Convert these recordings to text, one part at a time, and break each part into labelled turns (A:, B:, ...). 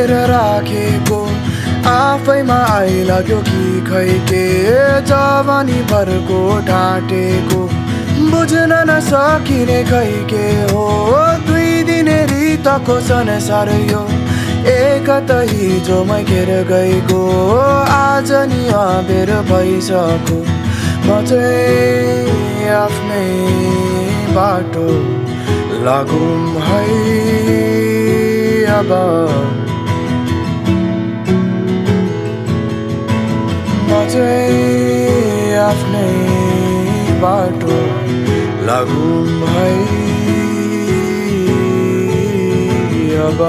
A: ढाकेर राखेको आफैमा आइलाग्यो कि खै के जवानी भरको ढाँटेको बुझ्न नसकिने खै के हो दुई दिने रितको संसार यो एक त हिजोमै घेर गएको आज नि अबेर भइसक्यो म चाहिँ आफ्नै बाटो लागौँ है अब म चाहिँ आफ्नै बाटो लागौँ है अब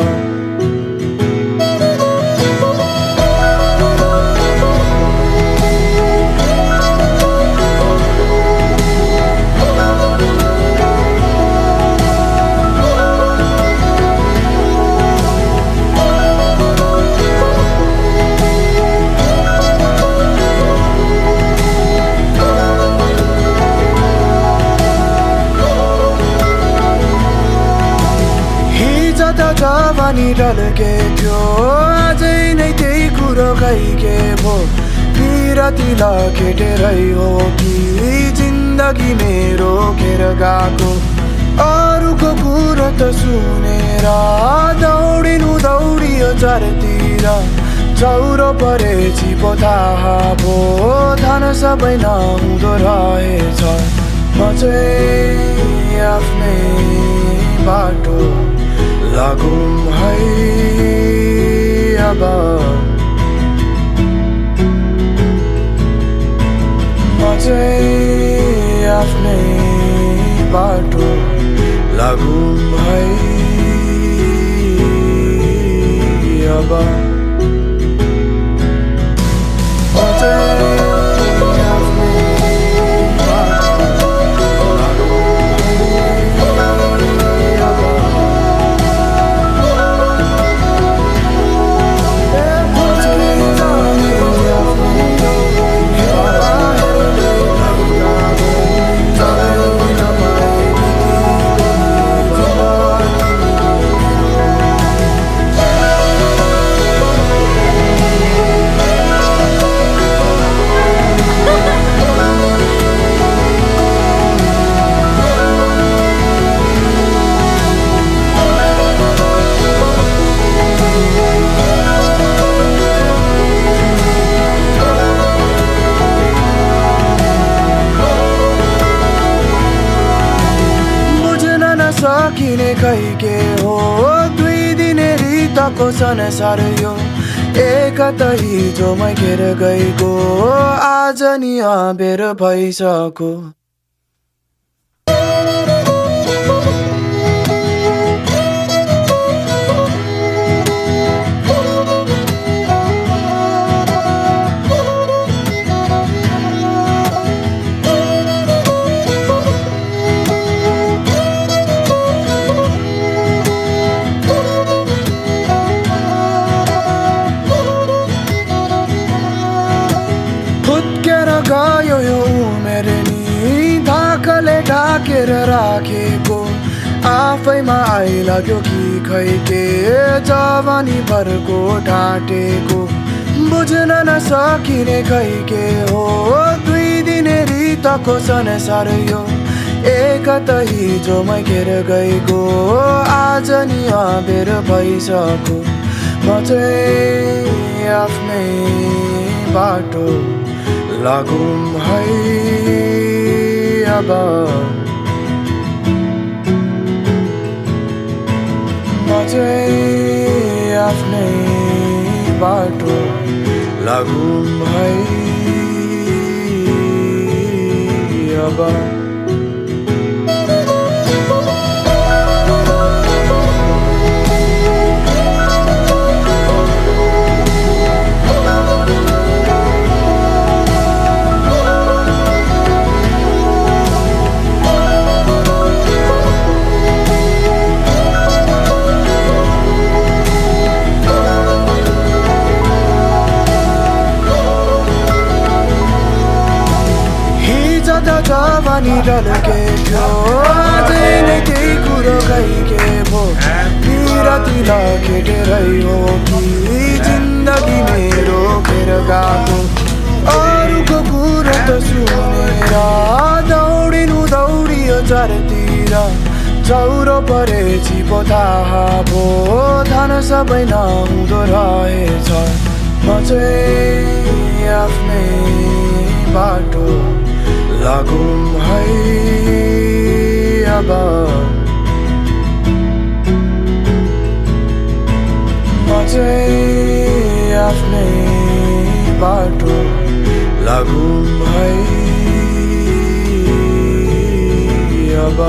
A: जवानी ढल्के थियो अझै नै त्यही कुरो खैके भो पिरती लखेटेरै हो कि जिन्दगी मेरो खेर गएको अरूको कुरो त सुनेर दौडिनु दौडियो चारतिर चौरो परेछि पो थाहा भो धन सबै नहुँदो रहेछ म चाहिँ आफ्नै बाटो लागौँ है अब म चाहिँ आफ्नै बाटो लागौँ है अब म चाहिँ सकिने खै के हो दुई दिने रितको संसार यो एक त हिजोमै घेर गएको आज नि अबेर भइसक्यो गयो यो उमेर नि धाकले ढाकेर राखेको आफैमा आइलाग्यो कि खै के जवानी भरको ढाँटेको बुझ्न नसकिने खै के हो दुई दिने रितको संसार यो एक त हिजोमै घेर गएको आज नि अबेर भइसक्यो म चाहिँ आफ्नै बाटो लागौँ है अब म चाहिँ आफ्नै बाटो लागौँ है अब जवानी ढल्के थियो अझै नै त्यही कुरो खै के भो पिरती पिरातीला केटेरै हो कि जिन्दगी मेरो फेर गएको अरूको कुरा त सुनेर दौडिनु दौडियो चारतिर चौरो परेछि पो थाहा भो धन सबै नहुँदो रहेछ म चाहिँ आफ्नै बाटो लागौँ है अब म चाहिँ आफ्नै बाटो लागौँ है अब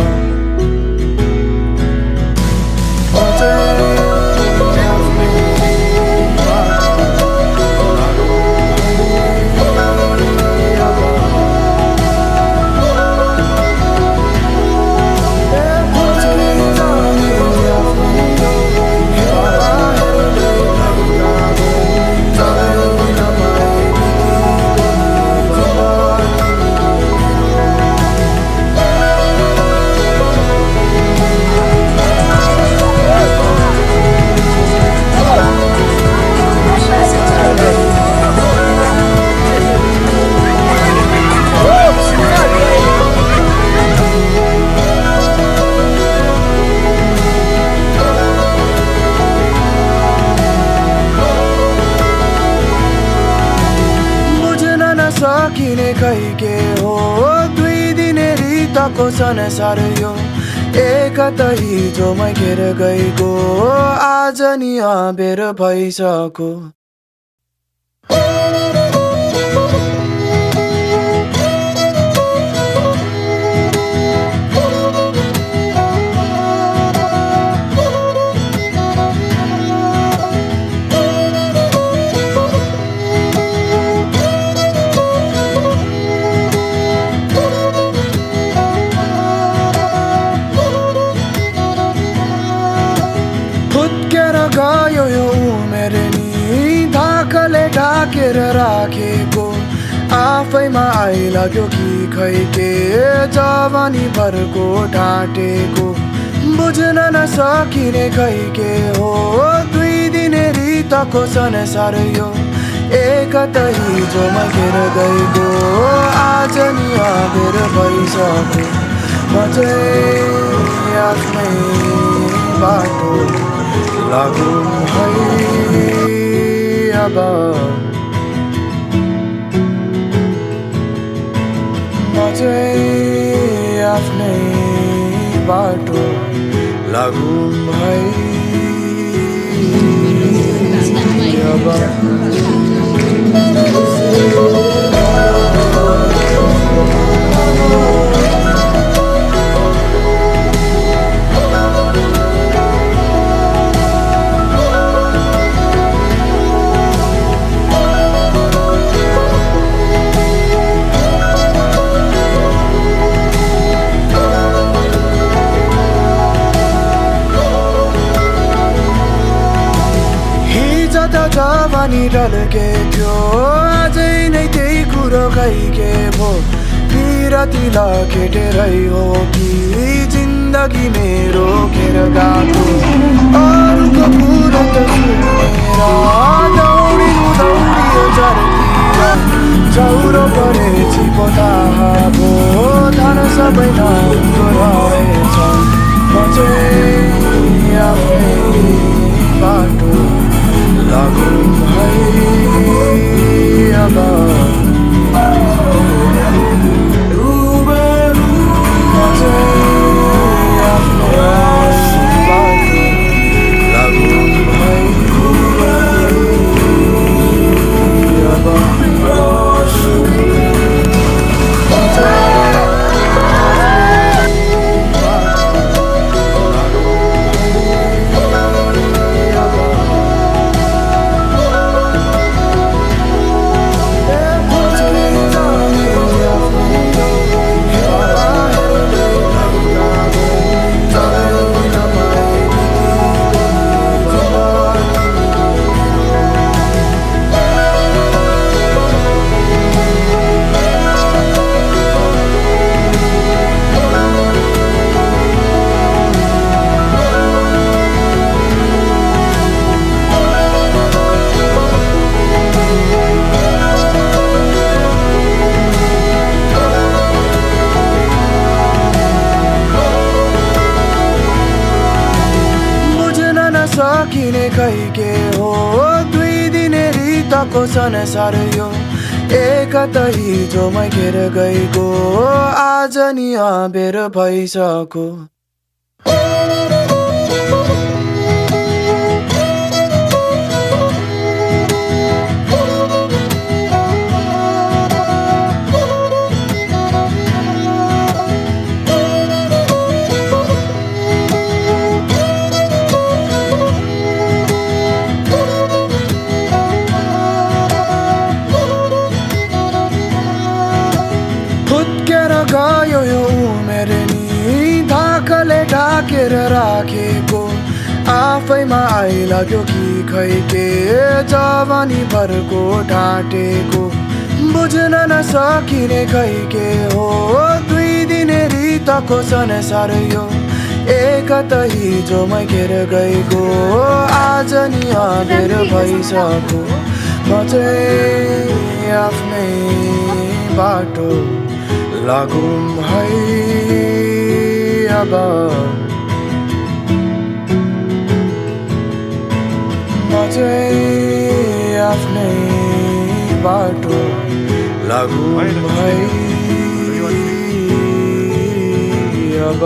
A: सकिने खै के हो दुई दिने रितको संसार यो एकता हिजोमै घेर गएको आज नि अबेर भइसक्यो गयो यो उमेर नि धाकले ढाकेर राखेको आफैमा आइलाग्यो कि खै के जवानी भरको ढाँटेको बुझ्न नसकिने खै के हो दुई दिने रितको संसार यो एकता हिजोमा घेर गएको आज नि अबेर भइसक्यो म चाहिँ आफ्नै बाटो लागौँ है अब म चाहिँ आफ्नै बाटो लागौँ है अब जवानी ढल्के थियो अझै नै त्यही कुरो खै के भो पिरातीला केटेरै हो कि जिन्दगी मेरो घेर गएको अरूको कुरा त सुनेर दौडिनु दौडियो चारतिर चौरो परेछि पो थाहा भो धन सबै नहुँदो रहेछ म चाहिँ आफ्नै बाटो लागौँ है अब म चाहिँ आफ्नै बाटो लागौँ के हो दुई दिने रितको संसार यो एकता हिजो मै घेर गएको आज नि अबेर भइसक्यो गयो यो उमेर नि धाकले ढाकेर राखेको आफैमा आइलाग्यो कि खै के जवानी भरको ढाँटेको बुझ्न नसकिने खै के हो दुई दिने रितको संसार यो एकता हिजो मै घेर गएको आज नि अबेर भइसक्यो म चाहिँ आफ्नै बाटो लागौँ है अब म चाहिँ आफ्नै बाटो लागौँ है अब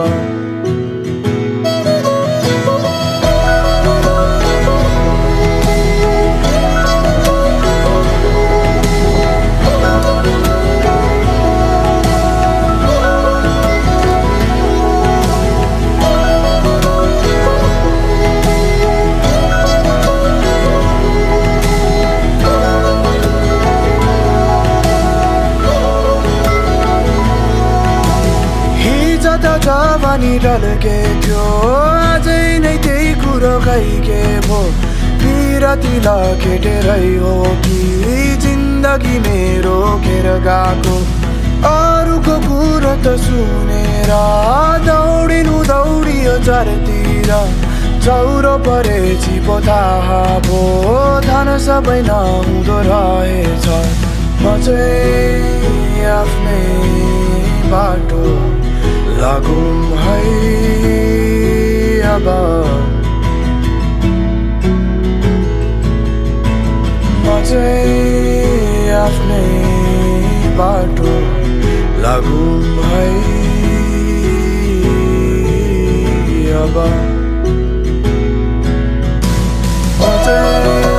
A: जवानी ढल्के थियो अझै नै त्यही कुरो खैके भो पिरती लखेटेरै हो कि जिन्दगी मेरो खेर गएको अरूको कुरो त सुनेर दौडिनु दौडियो चारतिर चौरो परेछि पो थाहा भो धन सबै नहुँदो रहेछ म चाहिँ आफ्नै बाटो लागौँ है अब म चाहिँ आफ्नै बाटो लागौँ है अब म चाहिँ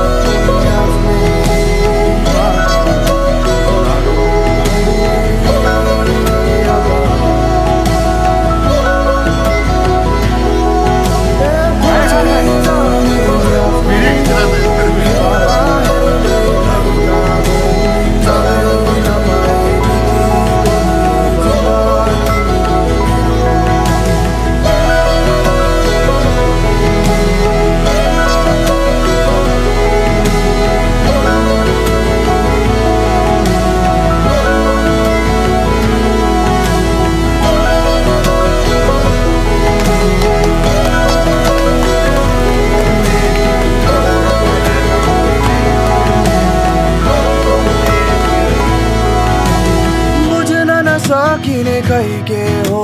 A: सकिने खै के हो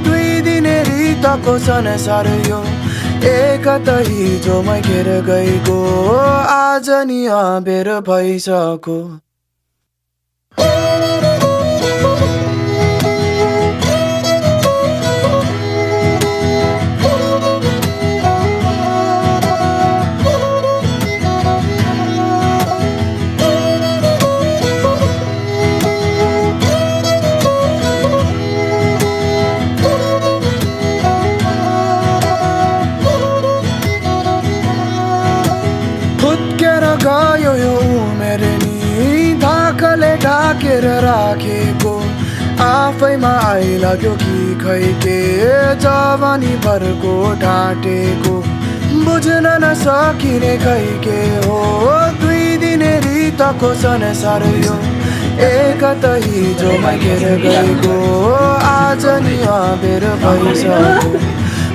A: दुई दिने रितको संसार यो एकता हिजो मै घेर गएको आज नि अबेर भइसक्यो गयो यो उमेर नि धाकले ढाकेर राखेको आफैमा आइलाग्यो कि खै के जवानी भरको ढाँटेको बुझ्न नसकिने खै के हो दुई दिने रितको संसार यो एकता हिजो मै घेर गएको आज नि अबेर भइसक्यो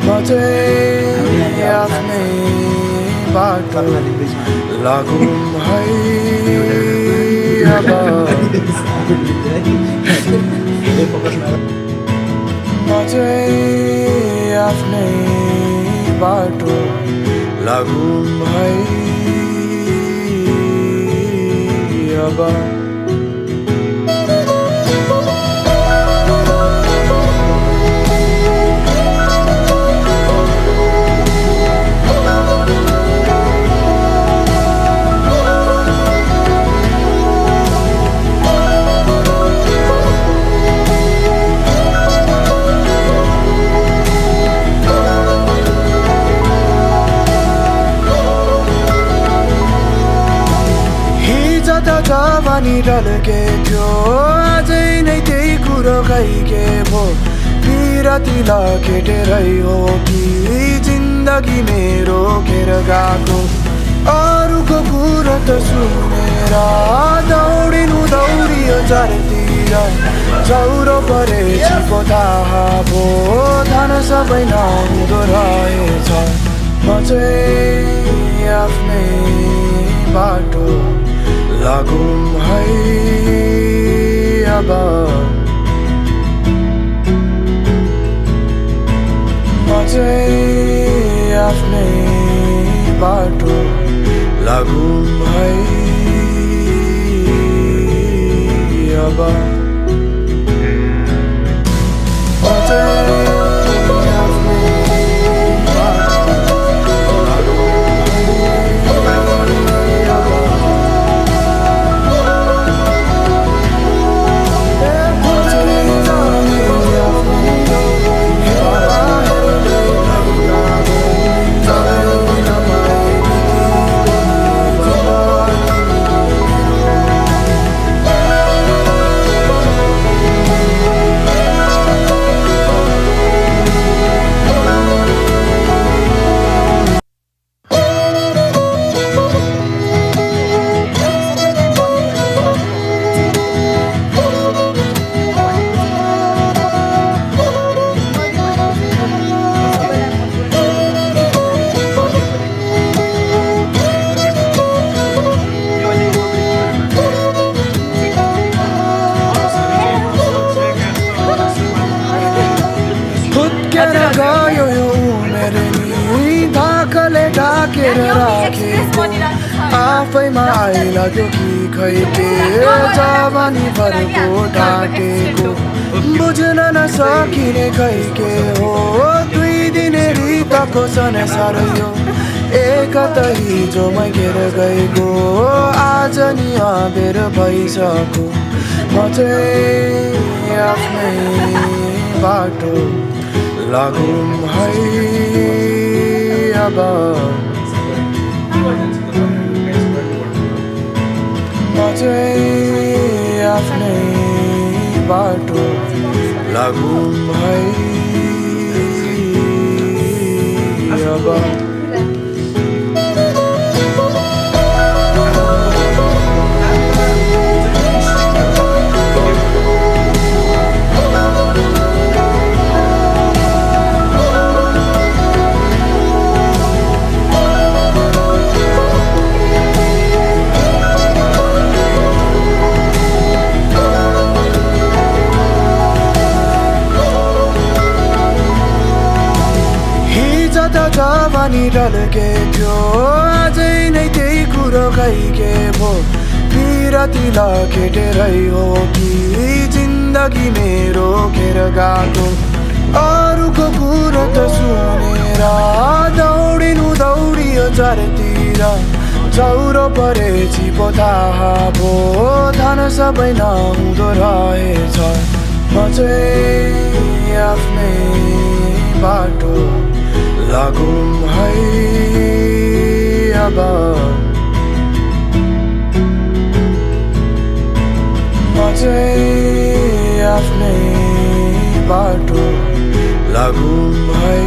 A: म चाहिँ आफ्नै बाटो लागौँ है अब म चाहिँ आफ्नै बाटो लागौँ है अब जवानी ढल्के थियो अझै नै त्यही कुरो खैके भो पिरतिला केटेरै हो कि जिन्दगी मेरो खेर गएको अरूको कुरो त सुनेर दौडिनु दौडियो चारतिर चौरो परेछि पो थाहा भो थाहा सबै नहुँदो रहेछ म चाहिँ आफ्नै बाटो लागौँ है अब म चाहिँ आफ्नै बाटो लागौँ है अब म चाहिँ गयो यो उमेर नि धाकले ढाकेर राखेको आफैमा आइलाग्यो कि खै के जवानी भरको ढाकेको बुझ्न नसकिने खै के हो दुई दिने रितको संसार यो एकत हिजो मै घेर गएको आज नि अबेर भइसक्यो म चाहिँ आफ्नै बाटो लागौँ है अब म चाहिँ आफ्नै बाटो लागौँ है अब जवानी ढल्के थियो अझै नै त्यही कुरो खैके भो पिरतिला केटेरै हो कि जिन्दगी मेरो खेर गएको अरूको कुरो त सुनेर दौडिनु दौडियो चारतिर चौरो परेछि पो थाहा भो थाहा सबै नहुँदो रहेछ म चाहिँ आफ्नै बाटो लागौँ है अब म चाहिँ आफ्नै बाटो लागौँ है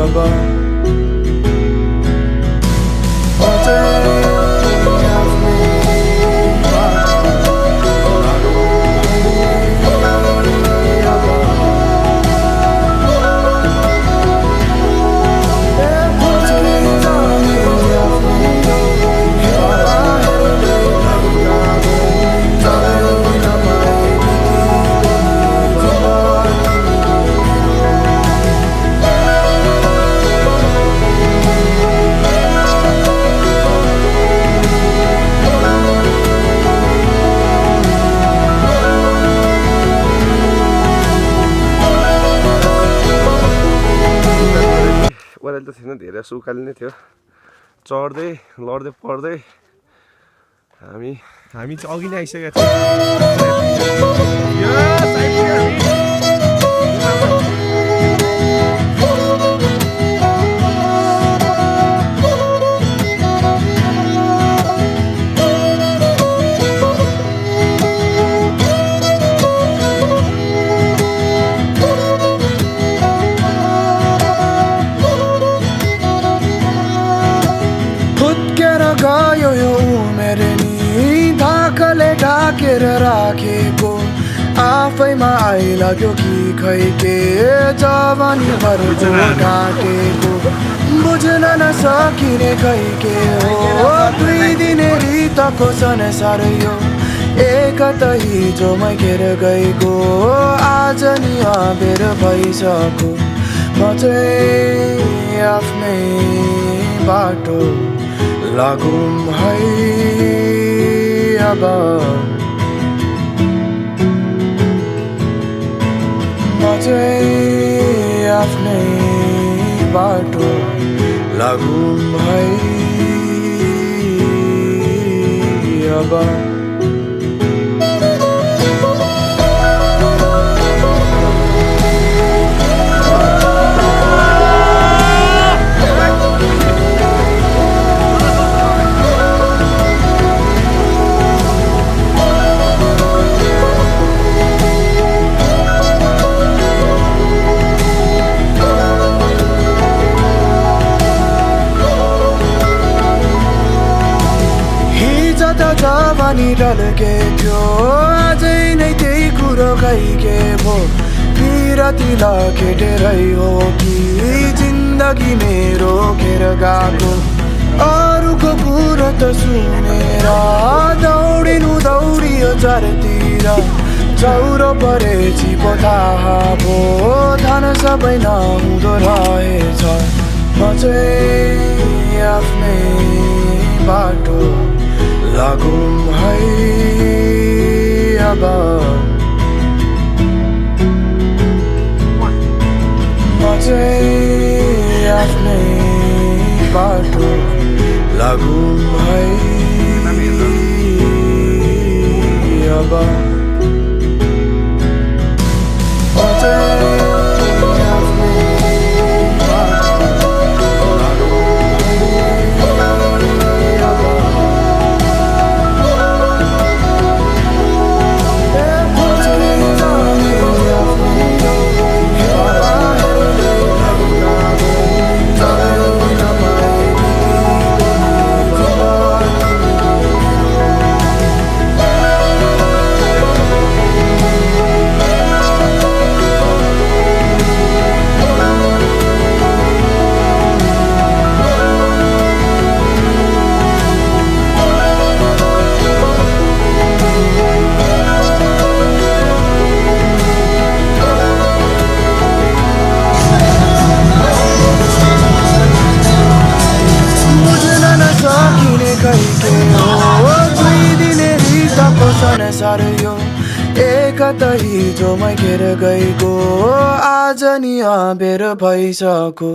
A: अब म चाहिँ
B: भइरहेको छ उकाली नै थियो चढ्दै लड्दै पढ्दै हामी चाहिँ अघि नै आइसकेका
A: गयो यो उमेर नि धाकले ढाकेर राखेको आफैमा आइलाग्यो कि खै के जवानी भरको काटेको बुझ्न नसकिने खै के हो 2 दिने रितको संसार यो एकत हिजोमै घेर गएको आज नि अबेर भइसक्यो म चाहिँ आफ्नै बाटो लागौँ है अब म चाहिँ आफ्नै बाटो लागौँ है अब जवानी ढल्के थियो अझै नै त्यही कुरो खै के भो बिरती लखेटेरै हो कि जिन्दगी मेरो खेर गएको अरूको कुरो त सुनेर दौडिनु दौडियो चारतिर चौरो परेछि पो थाहा भो धन सबै नहुँदो रहेछ म चाहिँ आफ्नै बाटो लागौँ है अब म चाहिँ आफ्नै बाटो लागौँ है अब म चाहिँ संसार यो एकत हिजोमै घेर गएको आज नि अबेर भइसक्यो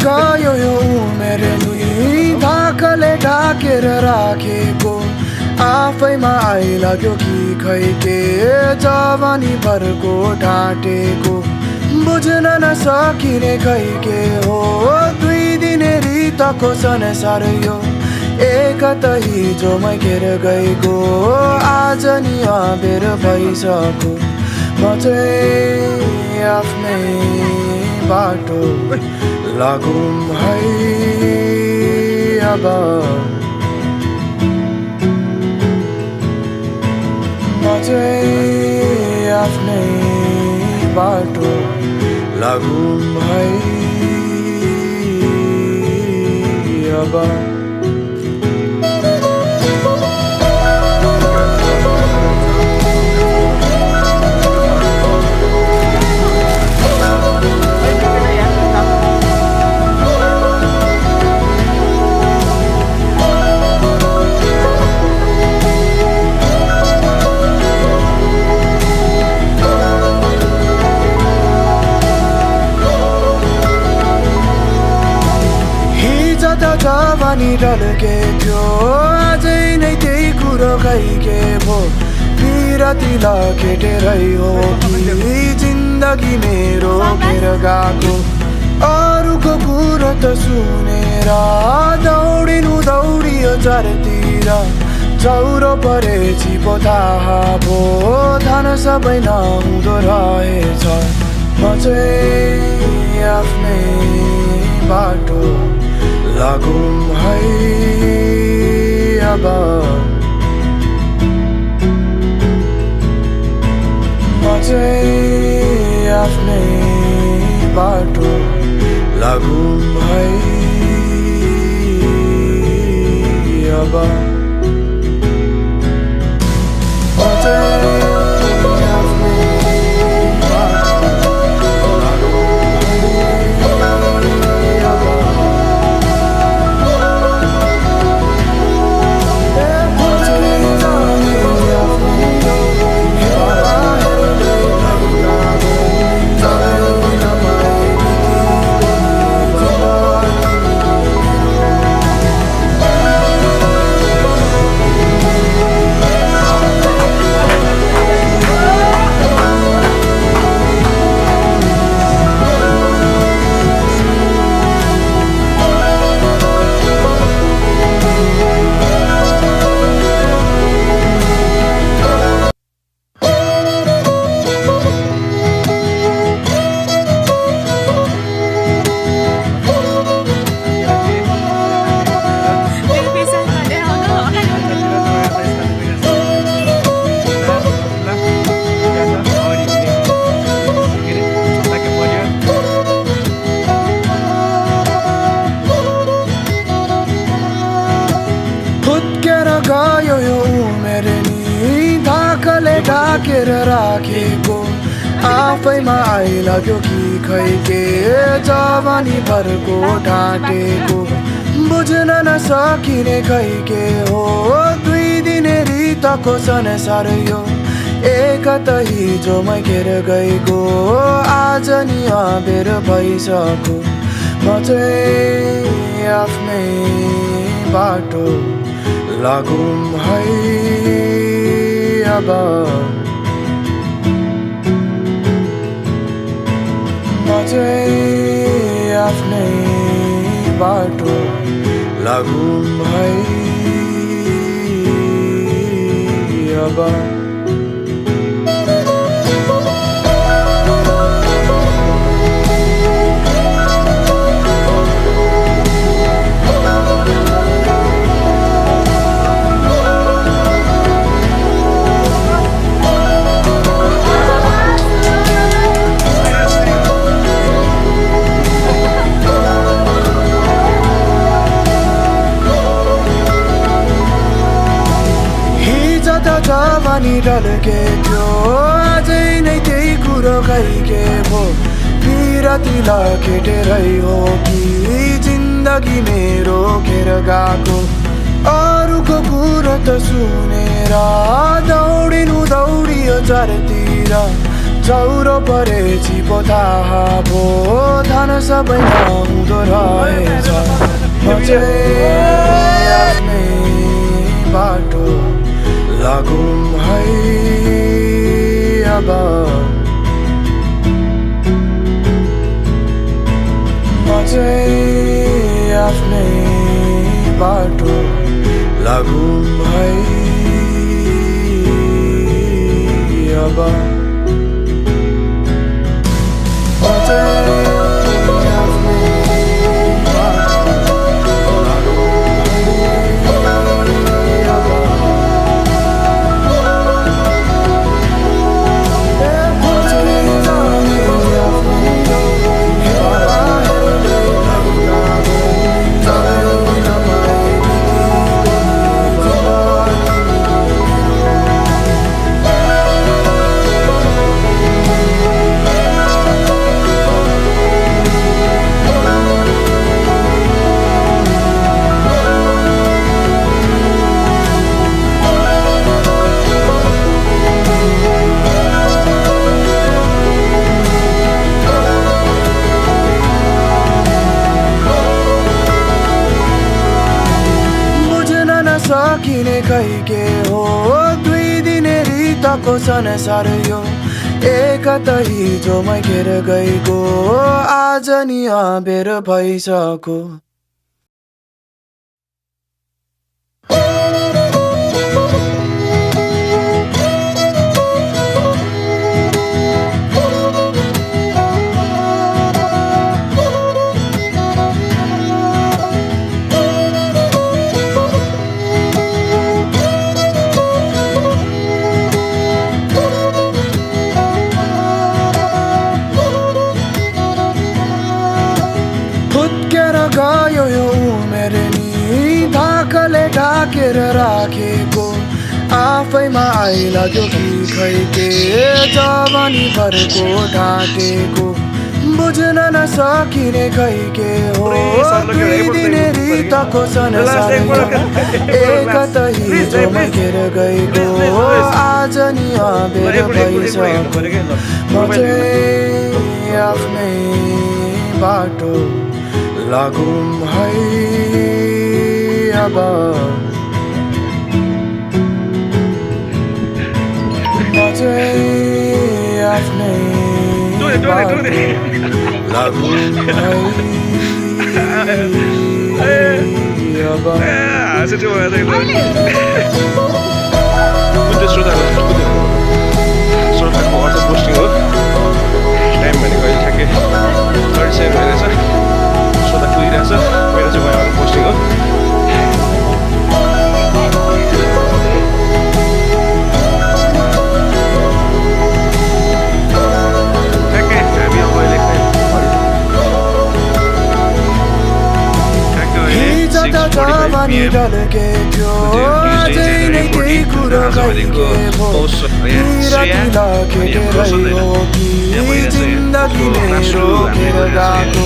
A: गयो यो उमेर नि धाकले ढाकेर राखेको आफैमा आइलाग्यो कि खै के जवानी भरको ढाटेको बुझ्न नसकिने खै के हो 2 दिने रितको संसार यो एकत हिजोमै घेर गएको आज नि अबेर भइसक्यो म चाहिँ आफ्नै बाटो लागौँ है अब म चाहिँ आफ्नै बाटो लागौँ है अब ढल्के थियो अझै नै त्यही कुरो खै के भो बिरती लखेटेरै हो कि जिन्दगी मेरो फेर गएको अरूको कुरो त सुनेर दौडिनु दौडियो चारतिर चौरो परेछि पो थाहा भो धन सबै नहुँदो रहेछ म चाहिँ आफ्नै बाटो लागौँ है अब म चाहिँ आफ्नै बाटो लागौँ है अब म चाहिँ गयो यो उमेर नि धाकले ढाकेर राखेको आफैमा आइलाग्यो कि खै के जवानी भरको ढाँटेको बुझ्न नसकिने खै के हो दुई दिने रितको संसार यो एक त हिजो मै घेर गएको आज नि अबेर भइसक्यो म चाहिँ आफ्नै बाटो लागौँ है अब म चाहिँ आफ्नै बाटो लागौँ है अब जवानी ढल्के थियो अझै नै त्यही कुरो खै के भो बिरती लखेटेरै हो कि जिन्दगी मेरो घेर गएको अरूको कुरो त सुनेर दौडिनु दौडियो चारतिर चौरो परेछि पो थाहा भो धन सबै नहुँदो रहेछ म चाहिँ आफ्नै बाटो लागौँ है अब म चाहिँ आफ्नै बाटो लागौँ है अब म चाहिँ नसकिने खै के हो दुई दिने रितको संसार यो एकता हिजोमै घेर गएको आज नि अबेर भइसक्यो गयो यो उमेर नि धाकले ढाकेर राखेको आफैमा आइलाग्यो कि खै के जवानी भरको ढाटेको बुझ्न नसकिने खै के हो दुई दिने रितको संसार एकता हिजोमै घेर गएको आज नि अबेर भइसक्यो म चाहिँ आफ्नै बाटो लागौँ है अब म चाहिँ आफ्नै बाटो लागौँ है
B: श्रोताको अर्थ पोस्टिङ हो टाइम भनेको अहिले ठ्याक्कै 37 भइरहेछ श्रोता कुदिरहेछ मेरो चाहिँ भयो अर्को पोस्टिङ हो
A: जवानी ढल्के थियो अझै नै केही कुरो गइके भो राति लागेरै हो कि जिन्दगी मेरो घेर गएको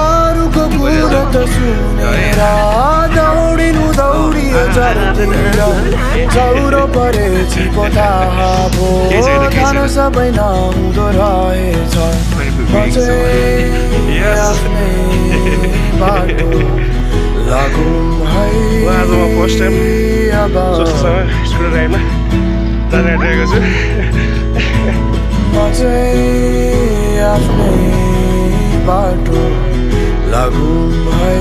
A: अरूको कुरो त सुनेर दौडिनु दौडियो जरतिर चौरो परेछि पो थाहा भो खान सबै नहुँदो रहेछ म चाहिँ आफ्नै बाटो लागौँ है
B: फर्स्ट टाइम सोच्दैसँग स्कुल टाइममा जानिरहेको छु
A: म चाहिँ आफ्नै बाटो लागौँ है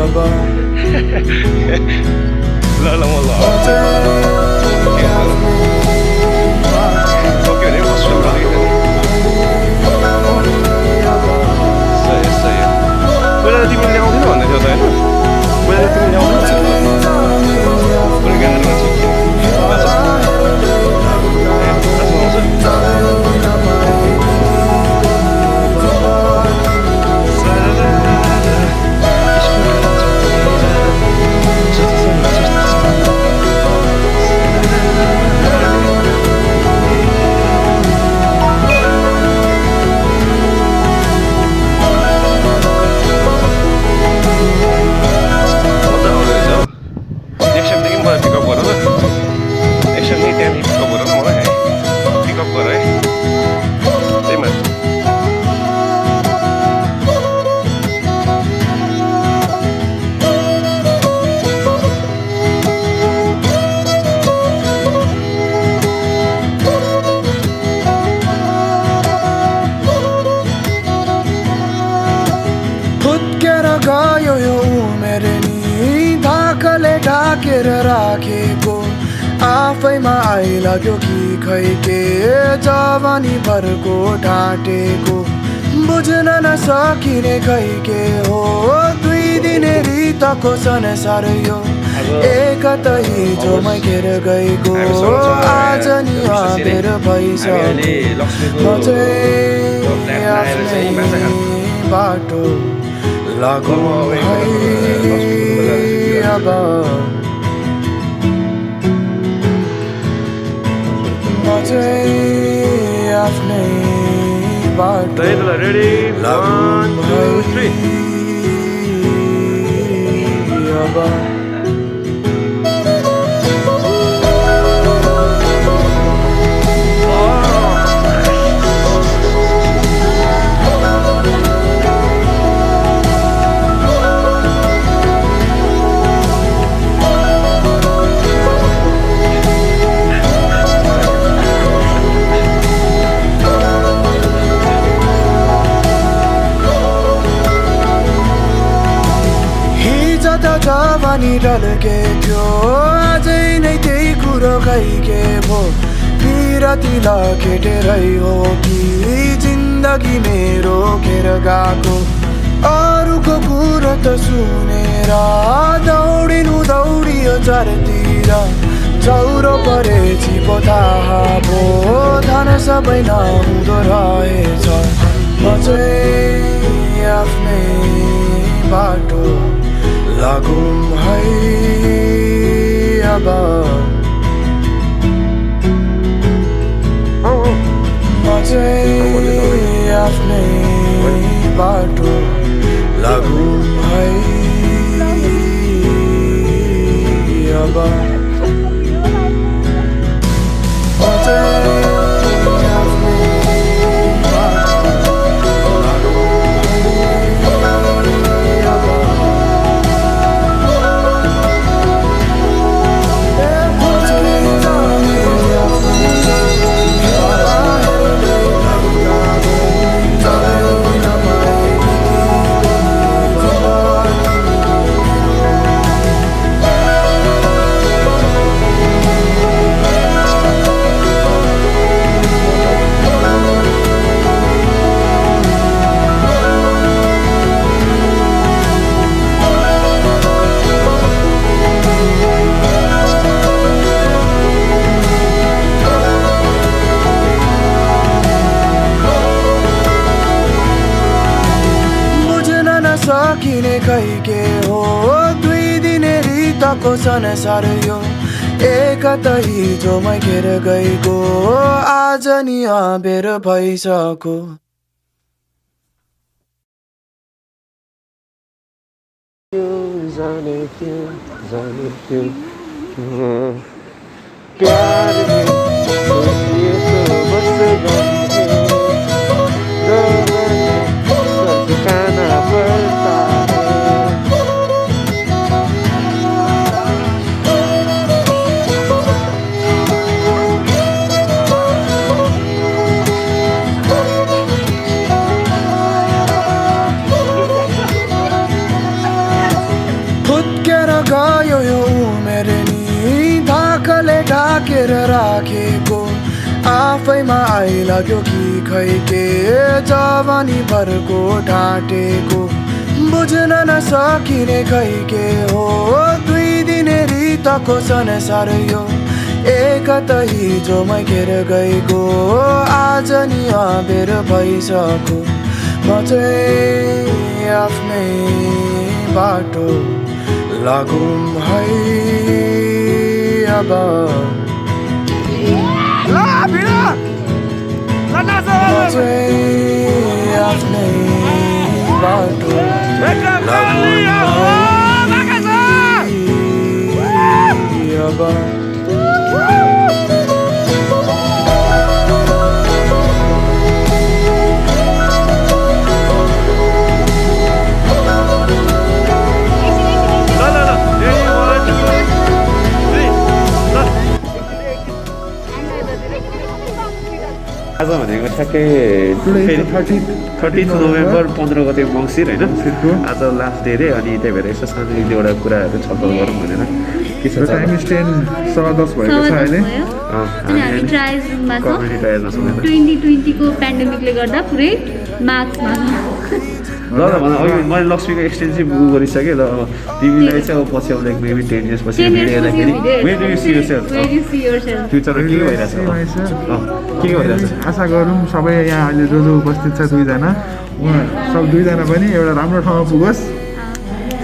A: अब
B: ल म पहिला तिमीले ल्याउँदैन भन्दै थियो त होइन पहिला तिमीले ल्याउँदैन
A: गयो यो उमेर नि धाकले ढाकेर राखेको आफैमा आइलाग्यो कि खै के जवानी भरको ढाटेको बुझ्न नसकिने खै के हो दुई दिने रितको संसार यो एकता हिजोमै घेर गएको आज नि अबेर भइसक्यो म चाहिँ आफ्नै बाटो लागौँ है अब म चाहिँ आफ्नै बाटो लागौँ है अब जता जवानी ढल्के थियो अझै नै त्यही कुरो खै के भो बिरतिला केटेरै हो कि जिन्दगी मेरो खेर गएको अरूको कुरो त सुनेर दौडिनु दौडियो चारतिर चौरो परेछि पो थाहा भो धन सबै नहुँदो रहेछ म चाहिँ आफ्नै बाटो लागौँ है अब म चाहिँ आफ्नै बाटो लागौँ है अब म चाहिँ आफ्नै बाटो लागौँ है अब सकिने खै के हो दुई दिने रितको संसार यो एकता हिजोमै घेर गएको आज नि अबेर भइसक्यो
B: जाने क्यों प्यार में सोचिए तो बस गम है खाना पड़ता
A: गयो यो उमेर नि धाकले ढाकेर राखेको आफैमा आइलाग्यो कि खै के जवानी भरको ढाँटेको बुझ्न नसकिने खै के हो दुई दिने रितको संसार यो एकता हिजोमै घेर गएको आज नि अबेर भइसक्यो म चाहिँ आफ्नै बाटो लागौँ है अब म चाहिँ आफ्नै बाटो लागौँ है अब
B: आज भनेको ठ्याक्कै फेरि 30 नोभेम्बर 15 गते मङ्सिर होइन आज लास्ट डे रे अनि त्यही भएर यसो सानो एक दुईवटा कुराहरू छलफल गरौँ भनेर के छ
C: टाइम स्ट्यान्ड 10:15 भएको छ अहिले
D: हामी ट्रायल्स रुममा छौँ
B: कम्युनिटी ट्रायल्समा छौँ
D: 2020 को पेन्डेमिकले गर्दा पुरै मार्क्समा
B: ल भन अहिले मैले लक्ष्मीको एक्सटेन्सिभ गरिसकेँ ल अब तिमीलाई चाहिँ अब पछि अब लाइक मेबी 10 years पछि भिडियो हेर्दाखेरि where do you see yourself फ्युचरमा के भइरहेछ के भइरहेछ
C: आशा गरौँ सबै यहाँ अहिले जो जो उपस्थित छ दुईजना उहाँ सब दुईजना पनि एउटा राम्रो ठाउँमा पुगोस्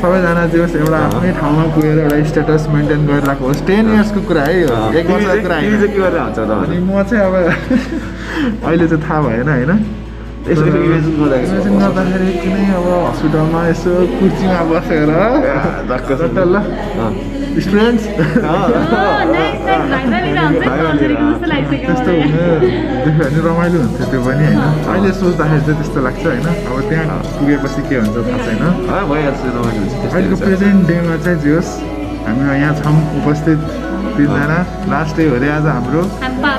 C: सबैजना जे होस् एउटा आफ्नै ठाउँमा पुगेर एउटा स्टेटस मेन्टेन गरिरहेको होस् 10 yearsको कुरा है यो 1 वर्षको कुरा
B: के गरेर हुन्छ त
C: अनि म चाहिँ अब अहिले चाहिँ थाहा भएन होइन
B: यसो इमेजिन
C: गर्दाखेरि कुनै अब हस्पिटलमा यसो कुर्सीमा बसेर ल स्टुडेन्ट्स त्यस्तो हुने देख्यो भने रमाइलो हुन्थ्यो त्यो पनि होइन अहिले सोच्दाखेरि चाहिँ त्यस्तो लाग्छ होइन अब त्यहाँ पुगेपछि के हुन्छ थाहा छैन
B: भइहाल्छ रमाइलो हुन्छ
C: अहिलेको प्रेजेन्ट डेमा चाहिँ जे होस् हामी यहाँ छौँ उपस्थित 3जना लास्ट डे हो अरे आज हाम्रो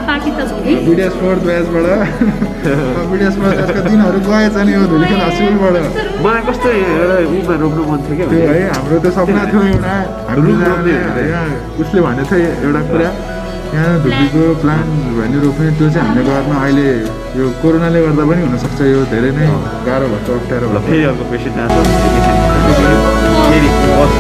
D: पार्टी त भोलि
C: बिडिएस 4th ब्याचबाट बिडिएस 4th ब्याचका दिनहरू गएछ नि यो धुलिखेल हस्पिटलबाट
B: मलाई कस्तो एउटा उमा रोप्नु मन थियो
C: त्यो
B: क्या
C: है हाम्रो त्यो सपना थियो एउटा हामीले यहाँ उसले भनेको थियो एउटा कुरा यहाँ धुपीको प्लान्ट भन्ने रोप्ने त्यो चाहिँ हामीले गर्न अहिले यो कोरोनाले गर्दा पनि हुनसक्छ यो धेरै नै गाह्रो भएको अप्ठ्यारो
B: ल
C: भएको
B: फेरि अर्को पेसेन्ट आएको फेरि बस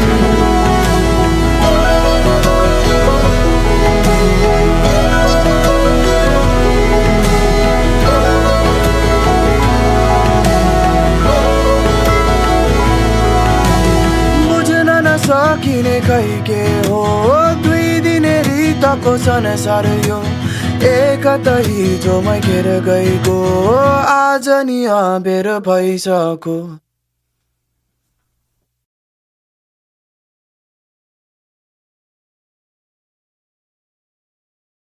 A: बुझ्न नसकिने खै के हो 2 दिने रितको संसार यो एकता हिजो मै घेर गएको आज नि अबेर भइसक्यो